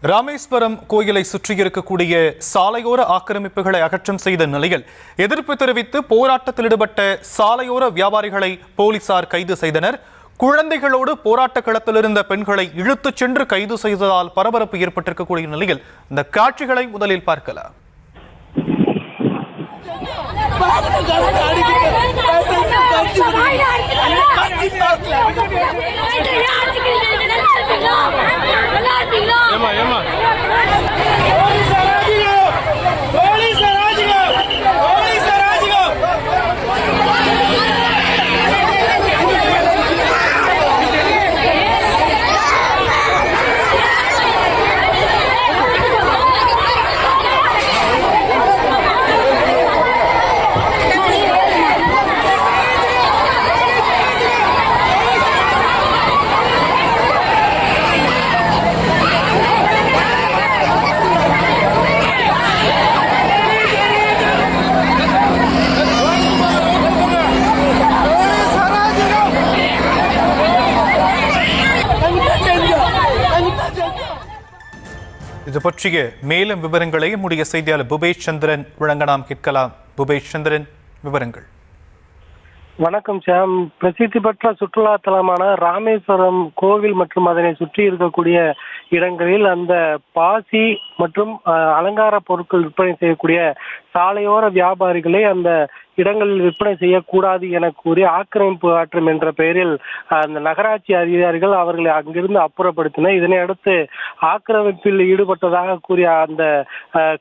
ராமேஸ்வரம் கோயிலை சுற்றியிருக்கக்கூடிய சாலையோர ஆக்கிரமிப்புகளை அகற்றம் செய்த நிலையில் எதிர்ப்பு தெரிவித்து போராட்டத்தில் ஈடுபட்ட சாலையோர வியாபாரிகளை போலீசார் கைது செய்தனர். குழந்தைகளோடு போராட்ட களத்தில் இருந்த பெண்களை இழுத்துச் சென்று கைது செய்ததால் பரபரப்பு ஏற்பட்டிருக்கக்கூடிய நிலையில் இந்த காட்சிகளை முதலில் பார்க்கலாம். இது பற்றிய மேலும் விவரங்களை நம்முடைய செய்தியாளர் புபேஷ் சந்திரன் வழங்க நாம் கேட்கலாம். புபேஷ் சந்திரன், விவரங்கள். வணக்கம் சாம். பிரசித்தி பெற்ற சுற்றுலா தலமான ராமேஸ்வரம் கோவில் மற்றும் அதனை சுற்றி இருக்கக்கூடிய இடங்களில் அந்த பாசி மற்றும் அலங்கார பொருட்கள் விற்பனை செய்யக்கூடிய சாலையோர வியாபாரிகளை அந்த இடங்களில் விற்பனை செய்யக்கூடாது என கூறி ஆக்கிரமிப்பு ஆற்றும் என்ற பெயரில் அந்த நகராட்சி அதிகாரிகள் அவர்களை அங்கிருந்து அப்புறப்படுத்தினர். இதனை அடுத்து ஆக்கிரமிப்பில் ஈடுபட்டதாக கூறிய அந்த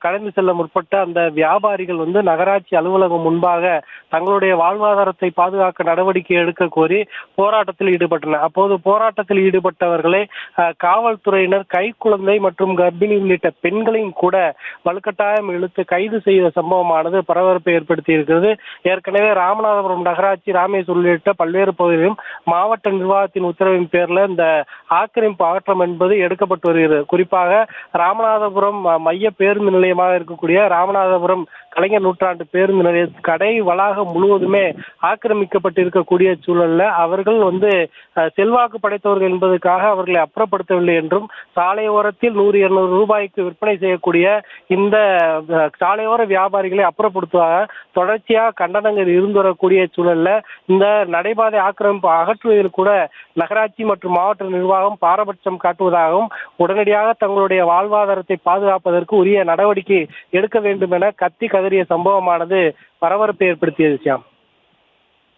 கடந்து செல்ல முற்பட்ட அந்த வியாபாரிகள் நகராட்சி அலுவலகம் முன்பாக தங்களுடைய வாழ்வாதாரத்தை பாதுகாக்க நடவடிக்கை எடுக்க கோரி போராட்டத்தில் ஈடுபட்டனர். அப்போது போராட்டத்தில் ஈடுபட்டவர்களை காவல்துறையினர் கைக்குழந்தை மற்றும் கர்ப்பிணி உள்ளிட்ட பெண்களையும் கூட வலுக்கட்டாயம் இழுத்து கைது செய்த சம்பவமானது பரபரப்பை ஏற்படுத்தி இருக்கிறது. ஏற்கனவே ராமநாதபுரம் நகராட்சி, ராமேஸ்வரம் உள்ளிட்ட பல்வேறு பகுதிகளிலும் மாவட்ட நிர்வாகத்தின் உத்தரவின் பேரில் இந்த ஆக்கிரமிப்பு அகற்றம் என்பது எடுக்கப்பட்டு வருகிறது. குறிப்பாக ராமநாதபுரம் மைய பேருந்து நிலையமாக இருக்கக்கூடிய ராமநாதபுரம் கலைஞர் நூற்றாண்டு பேருந்து நிலைய கடை வளாகம் முழுவதுமே ஆக்கிரமிக்கப்பட்டிருக்கக்கூடிய சூழல்ல அவர்கள் செல்வாக்கு படைத்தவர்கள் என்பதற்காக அவர்களை அப்புறப்படுத்தவில்லை என்றும் சாலையோரத்தில் 100-200 ரூபாய்க்கு விற்பனை செய்யக்கூடிய இந்த சாலையோர வியாபாரிகளை அப்புறப்படுத்துவதாக தொடர்ச்சியாக கண்டனங்கள் இருந்து வரக்கூடிய சூழல்ல இந்த நடைபாதை ஆக்கிரமிப்பு அகற்றுவதில் கூட நகராட்சி மற்றும் மாவட்ட நிர்வாகம் பாரபட்சம் காட்டுவதாகவும் உடனடியாக தங்களுடைய வாழ்வாதாரத்தை பாதுகாப்பதற்கு உரிய நடவடிக்கை எடுக்க வேண்டும் என கத்தி கதறிய சம்பவமானது பரபரப்பை ஏற்படுத்தியது. சாம்.